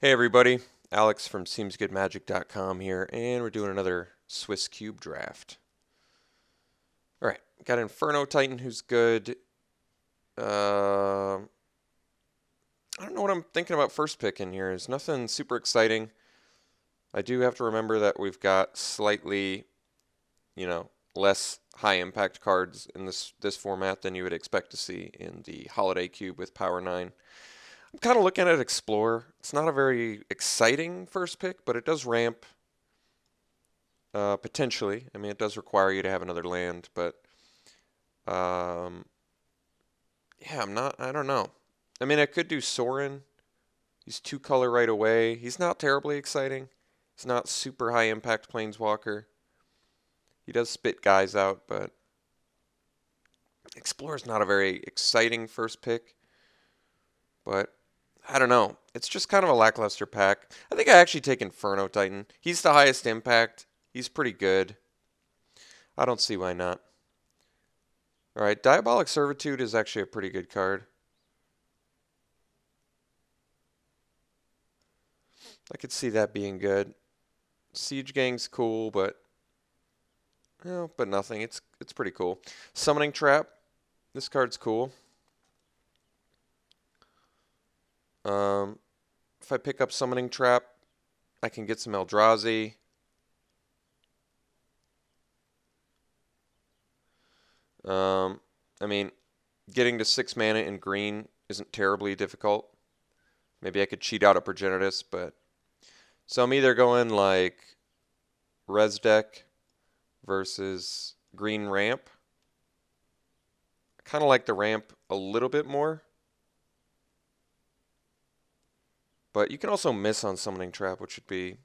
Hey everybody, Alex from SeemsGoodMagic.com here, and we're doing another Swiss Cube draft. Alright, got Inferno Titan who's good. I don't know what I'm thinking about first pick in here. There's nothing super exciting. I do have to remember that we've got slightly, less high impact cards in this format than you would expect to see in the Holiday Cube with Power 9. I'm kind of looking at Explorer. It's not a very exciting first pick, but it does ramp potentially. I mean, it does require you to have another land, but um, yeah, I don't know. I mean, I could do Sorin. He's 2-color right away. He's not terribly exciting. He's not super high impact Planeswalker. He does spit guys out, but Explorer's not a very exciting first pick. But I don't know. It's just kind of a lackluster pack. I think I actually take Inferno Titan. He's the highest impact. He's pretty good. I don't see why not. Alright, Diabolic Servitude is actually a pretty good card. I could see that being good. Siege Gang's cool, but nothing. It's pretty cool. Summoning Trap. This card's cool. If I pick up Summoning Trap, I can get some Eldrazi. I mean, getting to 6 mana in green isn't terribly difficult. Maybe I could cheat out a Progenitus, but... So I'm either going like Res Deck versus green ramp. I kind of like the ramp a little bit more. But you can also miss on Summoning Trap, which would be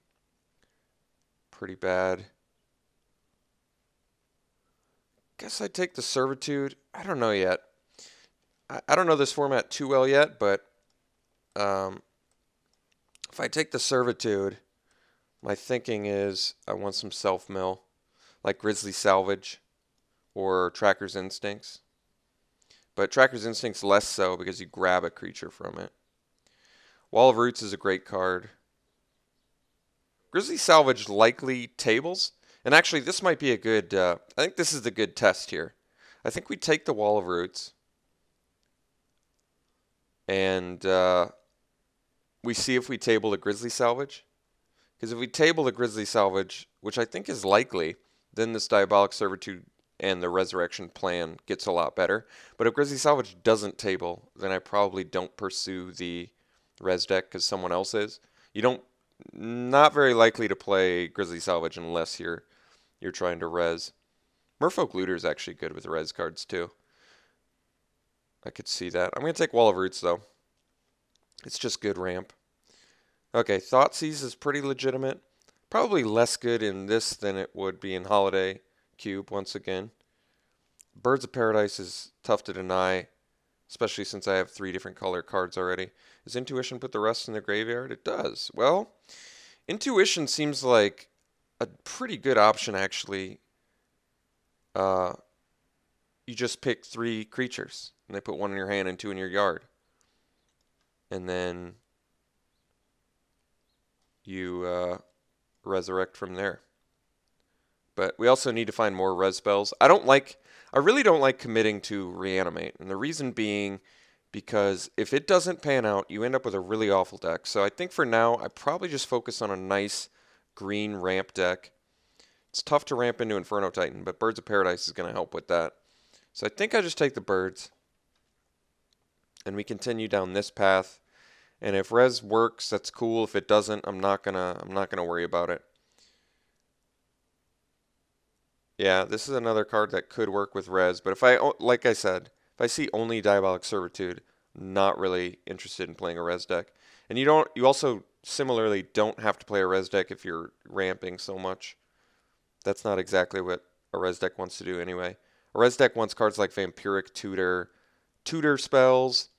pretty bad. Guess I'd take the Servitude. I don't know yet. I don't know this format too well yet, but if I take the Servitude, my thinking is I want some self-mill, like Grizzly Salvage or Tracker's Instincts. But Tracker's Instincts less so because you grab a creature from it. Wall of Roots is a great card. Grizzly Salvage likely tables. And actually, this might be a good... I think this is the good test here. I think we take the Wall of Roots. And we see if we table the Grizzly Salvage. Because if we table the Grizzly Salvage, which I think is likely, then this Diabolic Servitude and the Resurrection plan gets a lot better. But if Grizzly Salvage doesn't table, then I probably don't pursue the Res deck because someone else is. Not very likely to play Grizzly Salvage unless you're trying to res. Merfolk Looter is actually good with res cards too. I could see that. I'm going to take Wall of Roots though. It's just good ramp. Okay, Thoughtseize is pretty legitimate. Probably less good in this than it would be in Holiday Cube once again. Birds of Paradise is tough to deny, especially since I have 3 different color cards already. Does Intuition put the rest in the graveyard? It does. Well, Intuition seems like a pretty good option, actually. You just pick 3 creatures, and they put 1 in your hand and 2 in your yard. And then you resurrect from there. But we also need to find more res spells. I really don't like committing to Reanimate, and the reason being because if it doesn't pan out, you end up with a really awful deck. So I think for now, I probably just focus on a nice green ramp deck. It's tough to ramp into Inferno Titan, but Birds of Paradise is going to help with that. So I think I just take the birds, and we continue down this path. And if res works, that's cool. If it doesn't, I'm not gonna worry about it. Yeah, this is another card that could work with res, but like I said, if I see only Diabolic Servitude, not really interested in playing a res deck. And you also similarly don't have to play a res deck if you're ramping so much. That's not exactly what a res deck wants to do anyway. A res deck wants cards like Vampiric Tutor, Tutor spells,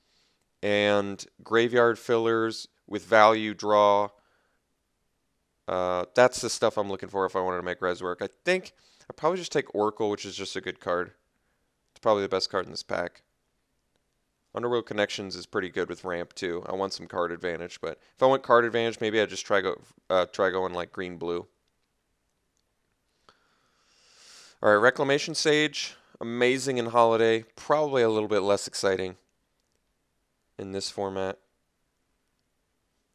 and graveyard fillers with value draw. That's the stuff I'm looking for if I wanted to make res work. I think I'd probably just take Oracle, which is just a good card. It's probably the best card in this pack. Underworld Connections is pretty good with ramp too. I want some card advantage, but if I want card advantage, maybe I just try going like green blue. All right, Reclamation Sage, amazing in Holiday, probably a little bit less exciting in this format.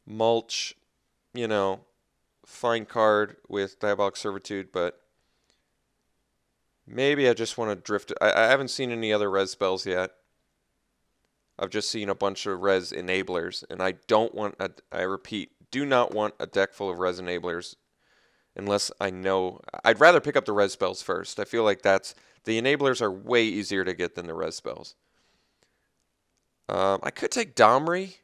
Mulch, you know, fine card with Diabolic Servitude, but maybe I just want to drift. I haven't seen any other res spells yet. I've just seen a bunch of res enablers, and I don't want, I repeat, do not want a deck full of res enablers unless I know. I'd rather pick up the res spells first. I feel like the enablers are way easier to get than the res spells. I could take Domri.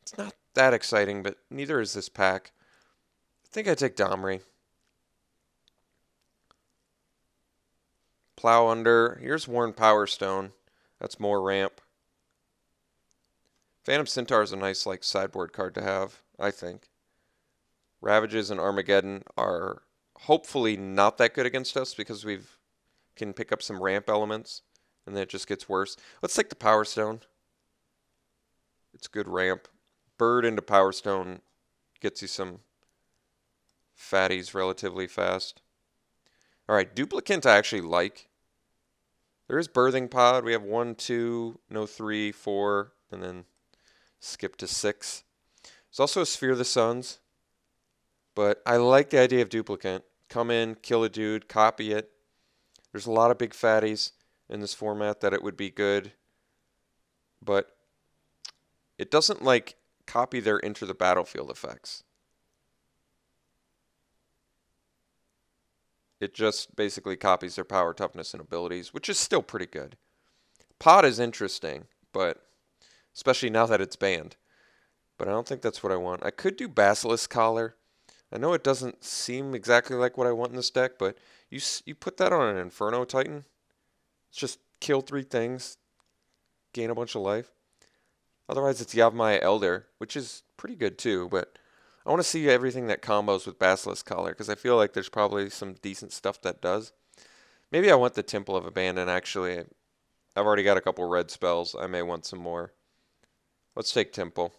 It's not that exciting, but neither is this pack. I think I'd take Domri. Plow Under. Here's Worn Power Stone. That's more ramp. Phantom Centaur is a nice like sideboard card to have, I think. Ravages and Armageddon are hopefully not that good against us because we can pick up some ramp elements, and then it just gets worse. Let's take the Power Stone. It's good ramp. Bird into Power Stone gets you some fatties relatively fast. All right, Duplicant I actually like. There is Birthing Pod. We have 1, 2, no 3, 4, and then skip to 6. There's also a Sphere of the Suns, but I like the idea of Duplicant. Come in, kill a dude, copy it. There's a lot of big fatties in this format that it would be good, but it doesn't like copy their enter the battlefield effects. It just basically copies their power, toughness, and abilities, which is still pretty good. Pod is interesting, but especially now that it's banned. But I don't think that's what I want. I could do Basilisk Collar. I know it doesn't seem exactly like what I want in this deck, but you put that on an Inferno Titan. It's just kill 3 things, gain a bunch of life. Otherwise, it's Yavimaya Elder, which is pretty good too, but I want to see everything that combos with Basilisk Collar, because I feel like there's probably some decent stuff that does. Maybe I want the Temple of Abandon, actually. I've already got a couple red spells. I may want some more. Let's take Temple.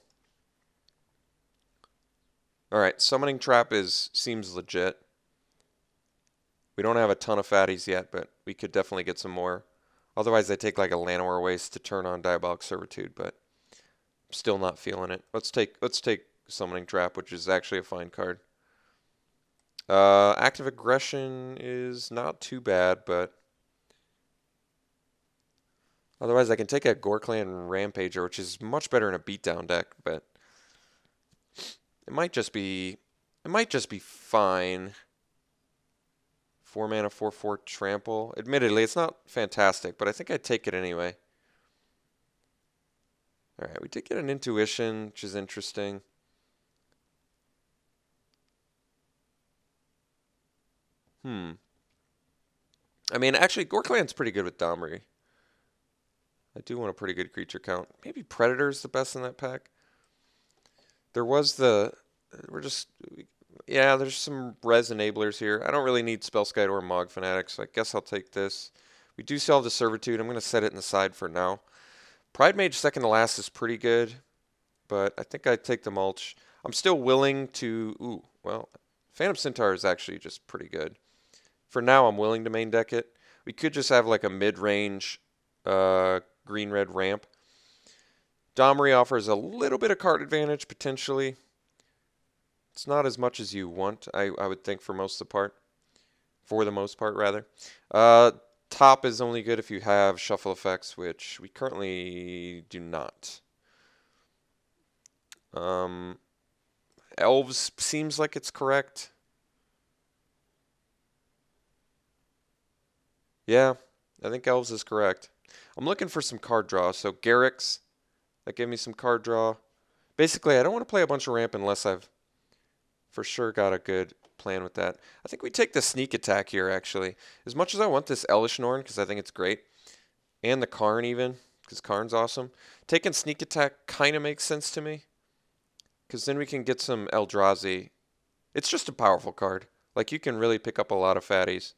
Alright, Summoning Trap seems legit. We don't have a ton of fatties yet, but we could definitely get some more. Otherwise, I take like a Llanowar Waste to turn on Diabolic Servitude, but I'm still not feeling it. Let's take Summoning Trap, which is actually a fine card. Active Aggression is not too bad, but otherwise I can take a Gorklan Rampager, which is much better in a beatdown deck, but it might just be fine. 4 mana, 4/4 Trample. Admittedly, it's not fantastic, but I think I'd take it anyway. Alright, we did get an Intuition, which is interesting. I mean, actually, Gorklan's pretty good with Domri. I do want a pretty good creature count. Maybe Predator's the best in that pack. There's some res enablers here. I don't really need Spellskite or Mog Fanatic, so I guess I'll take this. We do still have the Servitude. I'm going to set it in the side for now. Pride Mage second to last is pretty good, but I think I'd take the Mulch. I'm still willing to... Phantom Centaur is actually just pretty good. For now, I'm willing to main deck it. We could just have like a mid-range green-red ramp. Domri offers a little bit of card advantage, potentially. It's not as much as you want, I would think, for the most part, rather. Top is only good if you have shuffle effects, which we currently do not. Elves seems like it's correct. Yeah, I think Elves is correct. I'm looking for some card draw. So Garrix, that gave me some card draw. Basically, I don't want to play a bunch of ramp unless I've for sure got a good plan with that. I think we take the Sneak Attack here, actually. As much as I want this Elish Norn, because I think it's great, and the Karn even, because Karn's awesome, taking Sneak Attack kind of makes sense to me, because then we can get some Eldrazi. It's just a powerful card. Like, you can really pick up a lot of fatties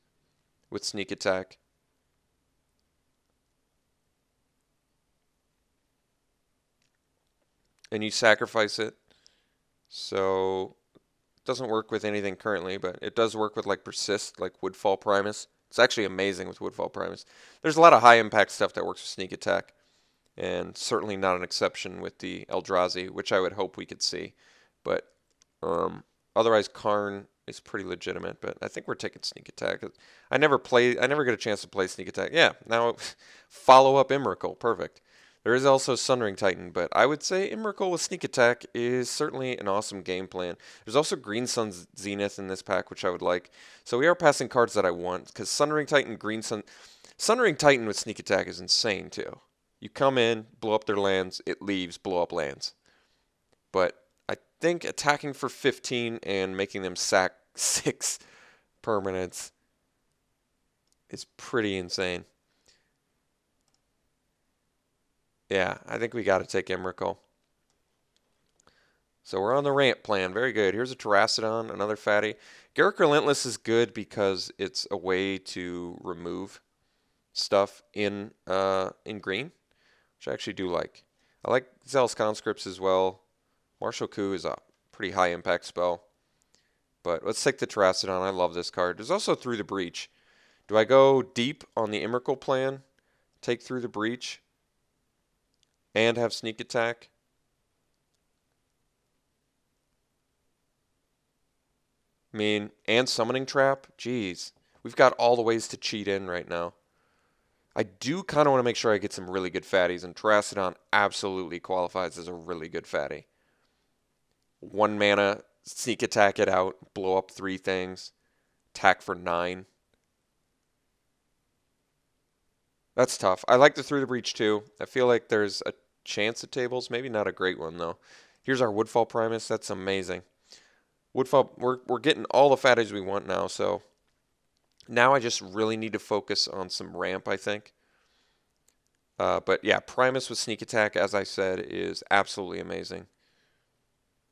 with Sneak Attack. and you sacrifice it. So it doesn't work with anything currently, but it does work with like Persist, like Woodfall Primus. It's actually amazing with Woodfall Primus. There's a lot of high impact stuff that works with Sneak Attack, and certainly not an exception with the Eldrazi, which I would hope we could see. But otherwise, Karn is pretty legitimate. But I think we're taking Sneak Attack. I never get a chance to play Sneak Attack. Yeah, now follow up Emrakul, perfect. There is also Sunring Titan, but I would say Emrakul with Sneak Attack is certainly an awesome game plan. There's also Green Sun's Zenith in this pack, which I would like. So we are passing cards that I want, because Sunring Titan, Green Sun... Sunring Titan with Sneak Attack is insane, too. You come in, blow up their lands, it leaves, blow up lands. But I think attacking for 15 and making them sack 6 permanents is pretty insane. Yeah, I think we got to take Emrakul. So we're on the ramp plan. Very good. Here's a Terracodon, another fatty. Garruk Relentless is good because it's a way to remove stuff in green, which I actually do like. I like Zealous Conscripts as well. Martial Coup is a pretty high impact spell. But let's take the Terracodon. I love this card. There's also Through the Breach. Do I go deep on the Emrakul plan, take Through the Breach, and have Sneak Attack? I mean, and Summoning Trap? Jeez. We've got all the ways to cheat in right now. I do kind of want to make sure I get some really good fatties, and Terracodon absolutely qualifies as a really good fatty. 1 mana, Sneak Attack it out, blow up 3 things, attack for 9. That's tough. I like the Through the Breach too. I feel like there's a chance at tables. Maybe not a great one though. Here's our Woodfall Primus. That's amazing. Woodfall, we're getting all the fatties we want now, so now I just really need to focus on some ramp, I think. But yeah, Primus with Sneak Attack, as I said, is absolutely amazing.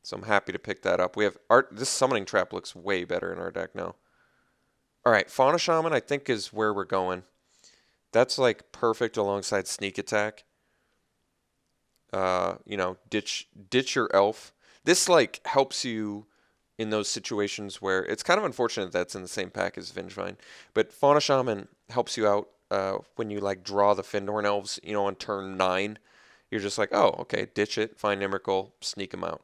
So I'm happy to pick that up. We have this Summoning Trap looks way better in our deck now. All right, Fauna Shaman I think is where we're going. That's like perfect alongside Sneak Attack. You know, ditch your elf. This like helps you in those situations where it's kind of unfortunate that's in the same pack as Vengevine, but Fauna Shaman helps you out when you like draw the Findorn elves, you know, on turn 9. You're just like, oh, okay, ditch it, find Emrakul, sneak them out.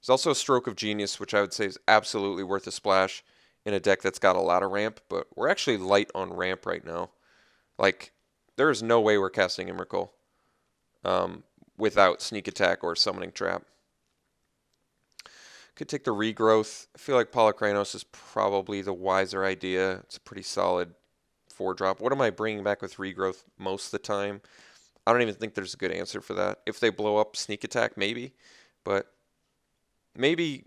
There's also a Stroke of Genius, which I would say is absolutely worth a splash in a deck that's got a lot of ramp, but we're actually light on ramp right now. Like, there is no way we're casting Emrakul without Sneak Attack or Summoning Trap. Could take the Regrowth. I feel like Polykranos is probably the wiser idea. It's a pretty solid 4-drop. What am I bringing back with Regrowth most of the time? I don't even think there's a good answer for that. If they blow up Sneak Attack, maybe. But maybe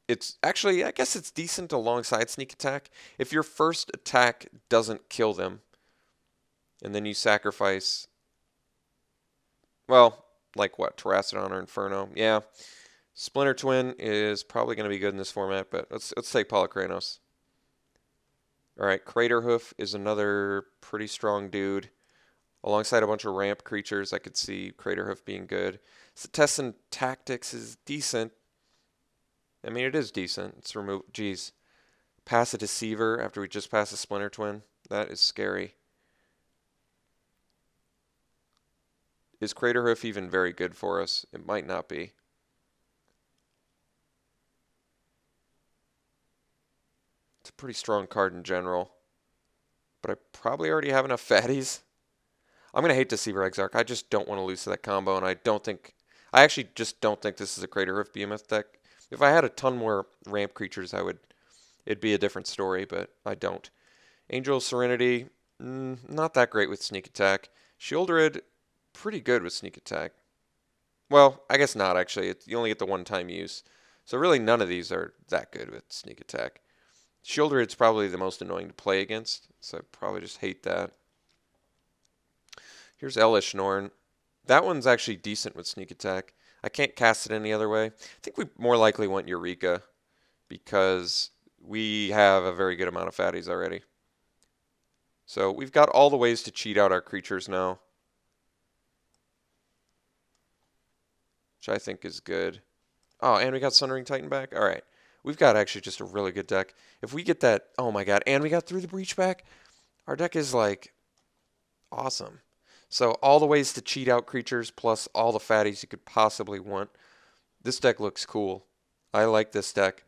it's actually, I guess it's decent alongside Sneak Attack. If your first attack doesn't kill them, and then you sacrifice, well, like what, Terracodon or Inferno? Yeah. Splinter Twin is probably going to be good in this format, but let's take Polykranos. All right, Craterhoof is another pretty strong dude. Alongside a bunch of ramp creatures, I could see Craterhoof being good. Cetessan Tactics is decent. I mean, it is decent. It's remove. Geez. Pass a Deceiver after we just passed a Splinter Twin. That is scary. Is Craterhoof even very good for us? It might not be. It's a pretty strong card in general. But I probably already have enough fatties. I'm going to hate Deceiver Exarch. I just don't want to lose to that combo, and I actually just don't think this is a Craterhoof Behemoth deck. If I had a ton more ramp creatures, it'd be a different story, but I don't. Angel of Serenity, not that great with Sneak Attack. Shieldred, pretty good with Sneak Attack. Well, I guess not, actually. You only get the one-time use. So really none of these are that good with Sneak Attack. Shieldred's probably the most annoying to play against, so I probably just hate that. Here's Elish Norn. That one's actually decent with Sneak Attack. I can't cast it any other way. I think we more likely want Eureka because we have a very good amount of fatties already. So we've got all the ways to cheat out our creatures now. which I think is good. Oh, and we got Sunring Titan back? All right. We've got actually just a really good deck. If we get that, oh my god, and we got Through the Breach back, our deck is like awesome. So all the ways to cheat out creatures plus all the fatties you could possibly want. This deck looks cool. I like this deck.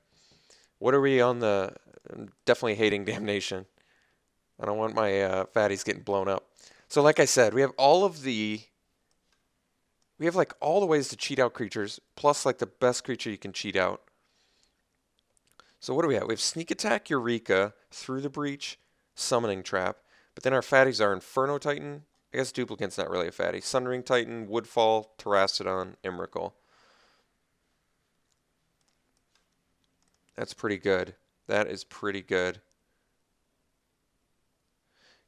What are we on the... I'm definitely hating Damnation. I don't want my fatties getting blown up. So like I said, we have all of the... We have like all the ways to cheat out creatures, plus like the best creature you can cheat out. So what do we have? We have Sneak Attack, Eureka, Through the Breach, Summoning Trap. But then our fatties are Inferno Titan. I guess Duplicant's not really a fatty. Sunring Titan, Woodfall, Terrastodon, Emrakul. That's pretty good. That is pretty good.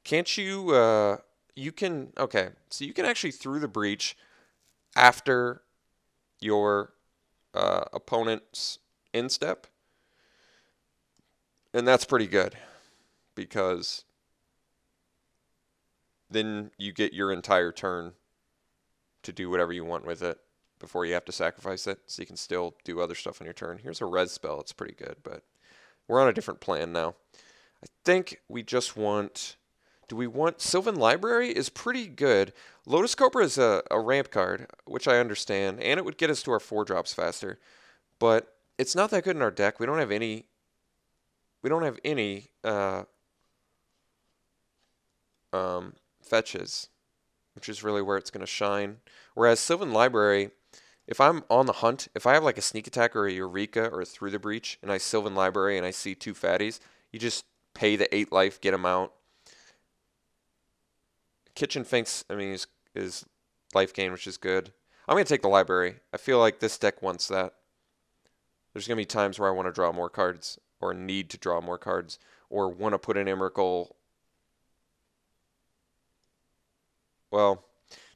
Can't you, you can, okay, so you can actually Through the Breach after your opponent's instep. And that's pretty good because then you get your entire turn to do whatever you want with it before you have to sacrifice it, so you can still do other stuff on your turn. Here's a res spell. It's pretty good, but we're on a different plan now. I think we just want... Do we want... Sylvan Library is pretty good. Lotus Cobra is a ramp card, which I understand, and it would get us to our 4-drops faster. But it's not that good in our deck. We don't have any... fetches, which is really where it's going to shine. Whereas Sylvan Library, if I'm on the hunt, if I have like a Sneak Attack or a Eureka or a Through the Breach, and I Sylvan Library and I see 2 fatties, you just pay the 8 life, get them out. Kitchen Finks, I mean, is life gain, which is good. I'm going to take the Library. I feel like this deck wants that. There's going to be times where I want to draw more cards, or need to draw more cards, or want to put in Emrakul. Well,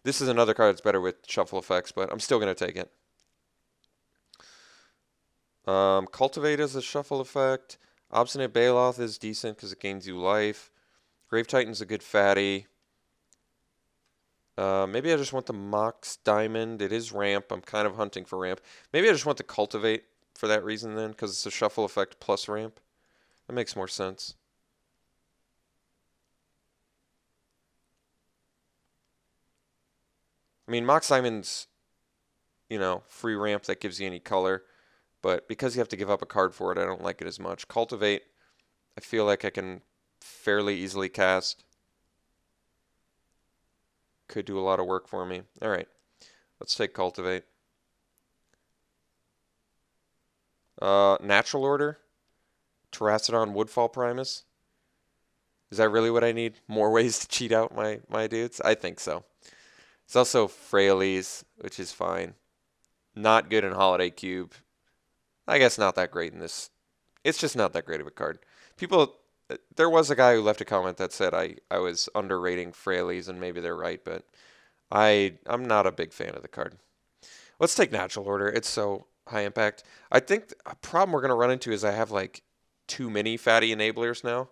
this is another card that's better with shuffle effects, but I'm still going to take it. Cultivate is a shuffle effect. Obstinate Baloth is decent because it gains you life. Grave Titan's a good fatty. Maybe I just want the Mox Diamond. It is ramp. I'm kind of hunting for ramp. Maybe I just want the Cultivate for that reason then, because it's a shuffle effect plus ramp. That makes more sense. I mean, Mox Diamond's, you know, free ramp that gives you any color, but because you have to give up a card for it, I don't like it as much. Cultivate, I feel like I can fairly easily cast. Could do a lot of work for me. All right, let's take Cultivate. Natural Order, Terrastodon, Woodfall Primus. Is that really what I need? More ways to cheat out my dudes? I think so. It's also Frailes, which is fine. Not good in Holiday Cube. I guess not that great in this. It's just not that great of a card. People, there was a guy who left a comment that said I was underrating Frailes, and maybe they're right, but I'm not a big fan of the card. Let's take Natural Order. It's so high impact. I think a problem we're going to run into is I have like too many fatty enablers now.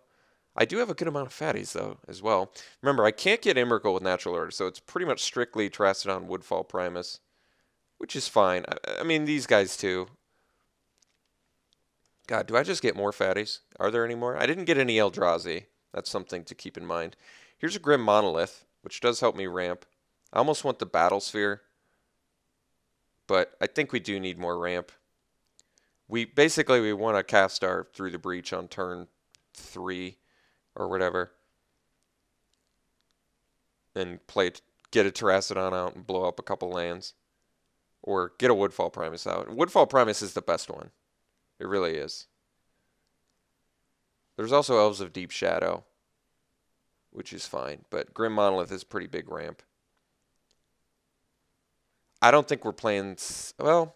I do have a good amount of fatties, though, as well. Remember, I can't get Emrakul with Natural Order, so it's pretty much strictly Terrastodon, Woodfall, Primus, which is fine. I mean, these guys, too. God, do I just get more fatties? Are there any more? I didn't get any Eldrazi. That's something to keep in mind. Here's a Grim Monolith, which does help me ramp. I almost want the Battle Sphere, but I think we do need more ramp. We want to cast our Through the Breach on turn 3. Or whatever, and get a Terrastodon out and blow up a couple lands, or get a Woodfall Primus out. Woodfall Primus is the best one. It really is. There's also Elves of Deep Shadow, which is fine, but Grim Monolith is pretty big ramp. I don't think we're playing, well,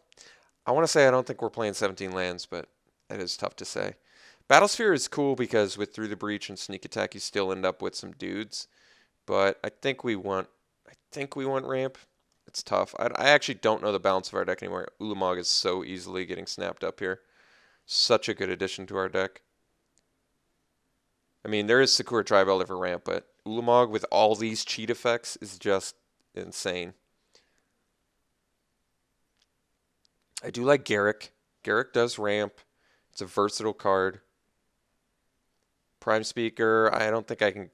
I want to say I don't think we're playing 17 lands, but that is tough to say. Battlesphere is cool because with Through the Breach and Sneak Attack, you still end up with some dudes. But I think we want ramp. It's tough. I actually don't know the balance of our deck anymore. Ulamog is so easily getting snapped up here. Such a good addition to our deck. I mean, there is Sakura Tribe for ramp, but Ulamog with all these cheat effects is just insane. I do like Garrick. Garrick does ramp. It's a versatile card. Prime Speaker, I don't think I can...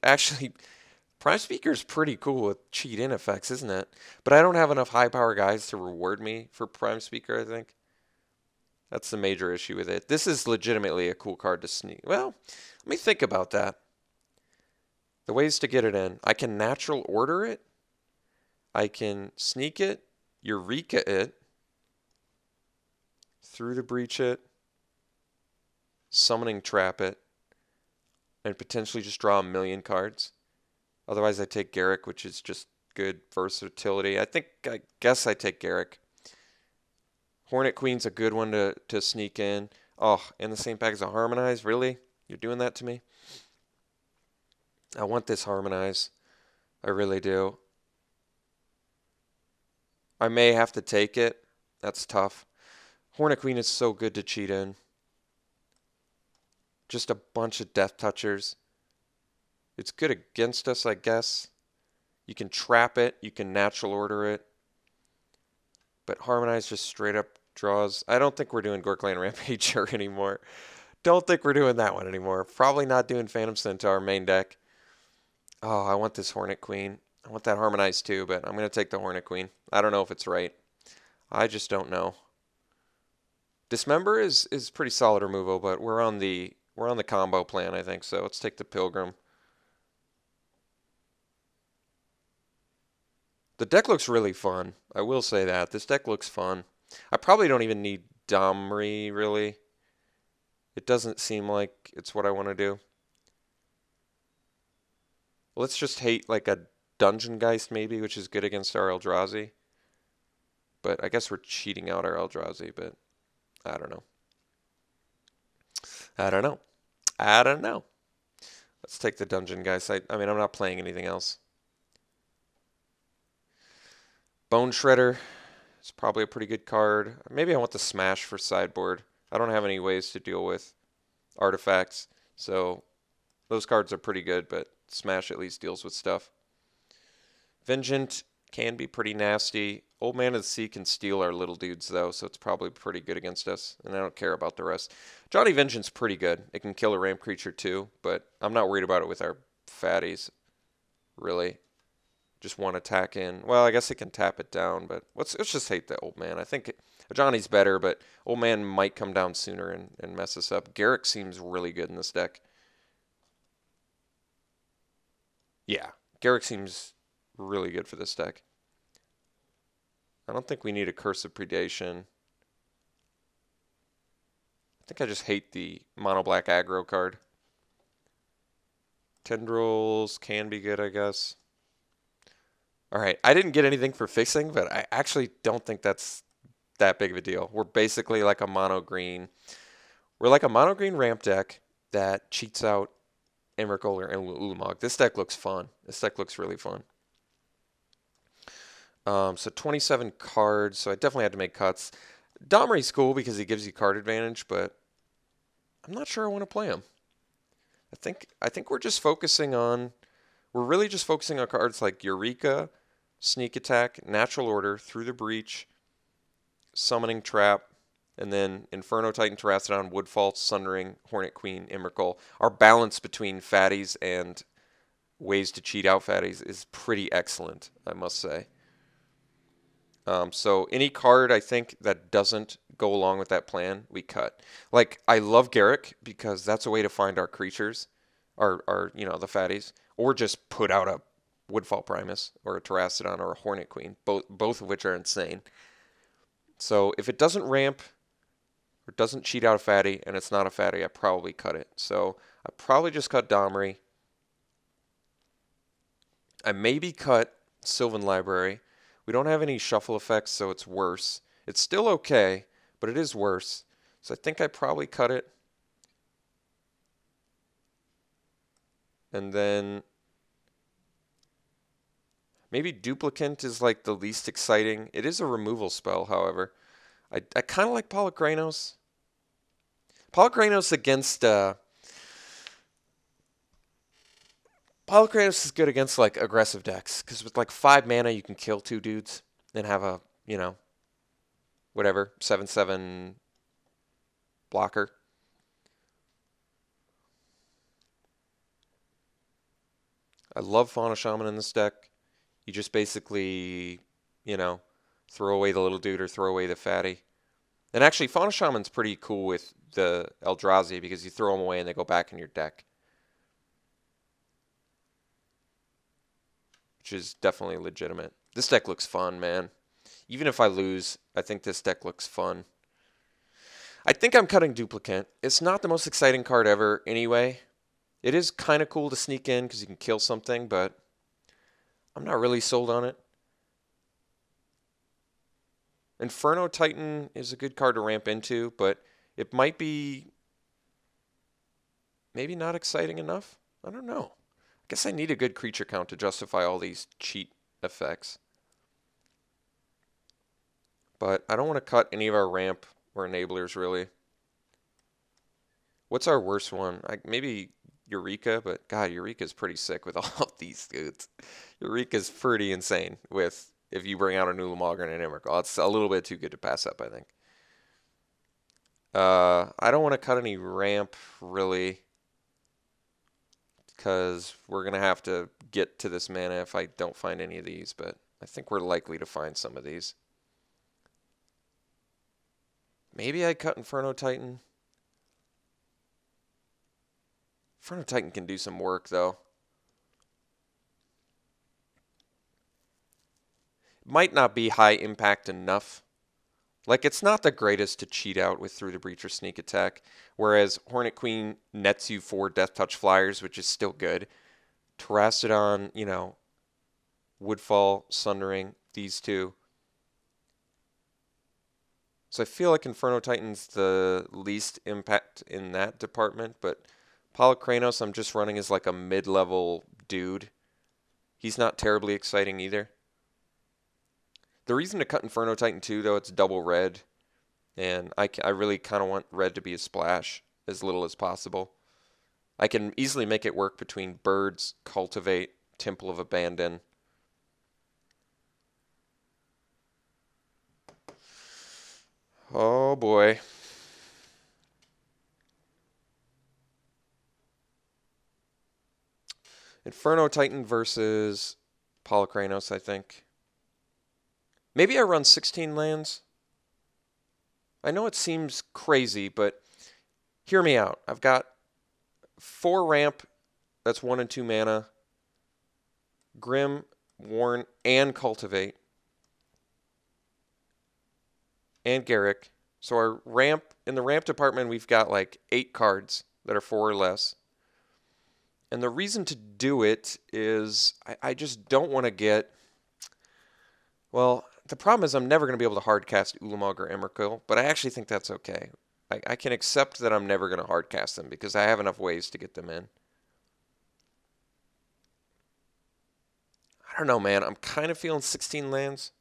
Actually, Prime Speaker is pretty cool with cheat-in effects, isn't it? But I don't have enough high-power guys to reward me for Prime Speaker, I think. That's the major issue with it. This is legitimately a cool card to sneak. Well, let me think about that. The ways to get it in. I can natural order it. I can sneak it, Eureka it, through the breach it, summoning trap it, and potentially just draw a million cards. Otherwise, I take Garrick, which is just good versatility. I guess I take Garrick. Hornet Queen's a good one to sneak in. Oh, in the same pack as a Harmonize? Really? You're doing that to me? I want this Harmonize. I really do. I may have to take it. That's tough. Hornet Queen is so good to cheat in. Just a bunch of Death Touchers. It's good against us, I guess. You can trap it. You can natural order it. But Harmonize just straight up draws. I don't think we're doing Gorkland Rampager anymore. Don't think we're doing that one anymore. Probably not doing Phantom Centaur main deck. Oh, I want this Hornet Queen. I want that Harmonize too, but I'm going to take the Hornet Queen. I don't know if it's right. I just don't know. Dismember is pretty solid removal, but we're on the combo plan, I think. So let's take the Pilgrim. The deck looks really fun. I will say that. This deck looks fun. I probably don't even need Domri, really. It doesn't seem like it's what I want to do. Let's just hate like a Dungeon Geist maybe, which is good against our Eldrazi. But I guess we're cheating out our Eldrazi, but I don't know. I don't know. I don't know. Let's take the Dungeon Geist. I mean, I'm not playing anything else. Bone Shredder is probably a pretty good card. Maybe I want the Smash for sideboard. I don't have any ways to deal with artifacts, so those cards are pretty good, but Smash at least deals with stuff. Vengeant can be pretty nasty. Old Man of the Sea can steal our little dudes, though, so it's probably pretty good against us, and I don't care about the rest. Johnny Vengeance pretty good. It can kill a ramp creature, too, but I'm not worried about it with our fatties, really. Just one attack in. Well, I guess it can tap it down, but let's just hate the Old Man. I think Johnny's better, but Old Man might come down sooner and mess us up. Garrick seems really good in this deck. Yeah, Garrick seems really good for this deck. I don't think we need a Curse of Predation. I think I just hate the mono black aggro card. Tendrils can be good, I guess. Alright, I didn't get anything for fixing, but I actually don't think that's that big of a deal. We're basically like a mono green. We're like a mono green ramp deck that cheats out Emrakul or Ulamog. This deck looks fun. This deck looks really fun. So 27 cards, so I definitely had to make cuts. Domri's cool because he gives you card advantage, but I'm not sure I want to play him. I think we're just focusing on... We're really just focusing on cards like Eureka, Sneak Attack, Natural Order, Through the Breach, Summoning Trap, and then Inferno Titan, Terrastodon, Woodfall, Sundering, Hornet Queen, Emrakul. Our balance between fatties and ways to cheat out fatties is pretty excellent, I must say. So any card, I think, that doesn't go along with that plan, we cut. Like, I love Garrick because that's a way to find our creatures, our you know, the fatties. Or just put out a Woodfall Primus or a Terrastodon or a Hornet Queen, both of which are insane. So if it doesn't ramp or doesn't cheat out a fatty and it's not a fatty, I probably cut it. So I probably just cut Domri. I maybe cut Sylvan Library. We don't have any shuffle effects, so it's worse. It's still okay, but it is worse. So I think I probably cut it. And then maybe Duplicant is like the least exciting. It is a removal spell, however. I kind of like Polychronos. Polychronos against... Polychronos is good against like aggressive decks. Because with like 5 mana, you can kill 2 dudes and have a, you know, whatever, 7/7 blocker. I love Fauna Shaman in this deck. You just basically, you know, throw away the little dude or throw away the fatty. And actually, Fauna Shaman's pretty cool with the Eldrazi because you throw them away and they go back in your deck. Which is definitely legitimate. This deck looks fun, man. Even if I lose, I think this deck looks fun. I think I'm cutting Duplicate. It's not the most exciting card ever anyway. It is kind of cool to sneak in because you can kill something, but I'm not really sold on it. Inferno Titan is a good card to ramp into, but it might be maybe not exciting enough. I don't know. I guess I need a good creature count to justify all these cheat effects. But I don't want to cut any of our ramp or enablers, really. What's our worst one? Maybe Eureka, but God, Eureka's pretty sick with all of these dudes. Eureka's pretty insane with if you bring out a Ulamog and an Emrakul. It's a little bit too good to pass up, I think. I don't want to cut any ramp, really, because we're going to have to get to this mana if I don't find any of these, but I think we're likely to find some of these. Maybe I cut Inferno Titan. Inferno Titan can do some work, though. Might not be high impact enough. Like, it's not the greatest to cheat out with Through the Breach or Sneak Attack, whereas Hornet Queen nets you 4 Death Touch Flyers, which is still good. Terrastodon, you know, Woodfall, Sundering, these two. So I feel like Inferno Titan's the least impact in that department, but Polykranos I'm just running as like a mid-level dude. He's not terribly exciting either. The reason to cut Inferno Titan 2, though, it's double red, and I really kind of want red to be a splash as little as possible. I can easily make it work between Birds, Cultivate, Temple of Abandon. Oh boy. Inferno Titan versus Polykranos, I think. Maybe I run 16 lands. I know it seems crazy, but hear me out. I've got 4 ramp, that's 1 and 2 mana, Grim, Warn, and Cultivate, and Garrick. So our ramp, in the ramp department, we've got like 8 cards that are 4 or less. And the reason to do it is I just don't want to get, well, the problem is I'm never going to be able to hardcast Ulamog or Emrakul, but I actually think that's okay. I can accept that I'm never going to hardcast them because I have enough ways to get them in. I don't know, man. I'm kind of feeling 16 lands.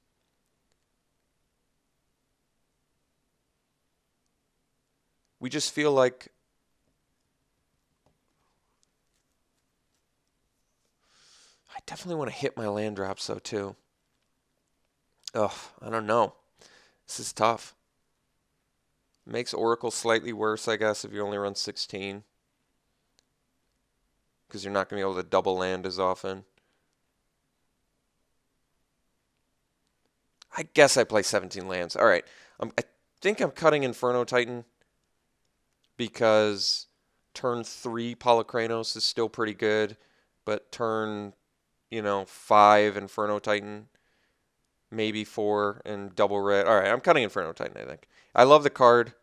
We just feel like I definitely want to hit my land drops, though, too. Ugh, I don't know. This is tough. Makes Oracle slightly worse, I guess, if you only run 16. Because you're not going to be able to double land as often. I guess I play 17 lands. All right. I think I'm cutting Inferno Titan because turn 3 Polykranos is still pretty good, but turn, 5 Inferno Titan, maybe 4 and double red. All right, I'm cutting Inferno Titan, I think. I love the card,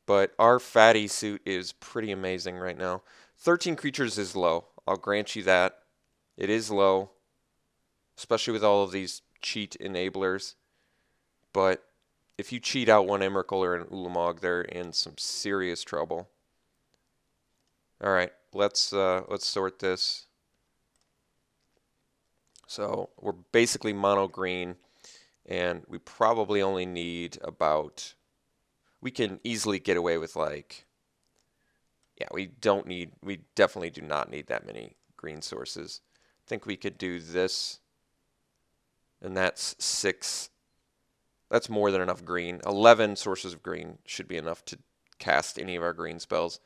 but our fatty suit is pretty amazing right now. 13 creatures is low. I'll grant you that. It is low, especially with all of these cheat enablers. But if you cheat out one Emrakul or an Ulamog, they're in some serious trouble. All right, let's sort this. So we're basically mono green, and we probably only need about. We can easily get away with yeah, we definitely do not need that many green sources. I think we could do this, and that's 6 That's more than enough green. 11 sources of green should be enough to cast any of our green spells.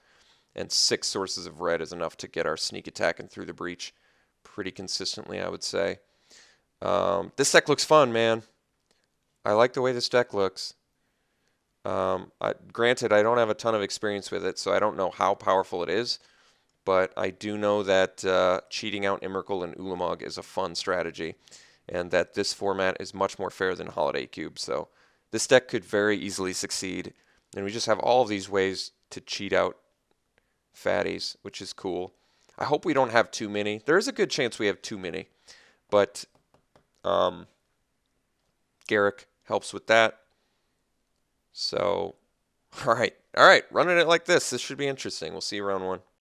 And 6 sources of red is enough to get our sneak attack and through the breach pretty consistently, I would say. This deck looks fun, man. I like the way this deck looks. Granted, I don't have a ton of experience with it, so I don't know how powerful it is. But I do know that cheating out Emrakul and Ulamog is a fun strategy, and that this format is much more fair than Holiday Cube. So this deck could very easily succeed, and we just have all of these ways to cheat out fatties, which is cool. I hope we don't have too many. There is a good chance we have too many, but Garrick helps with that. So, all right, running it like this. This should be interesting. We'll see you round 1.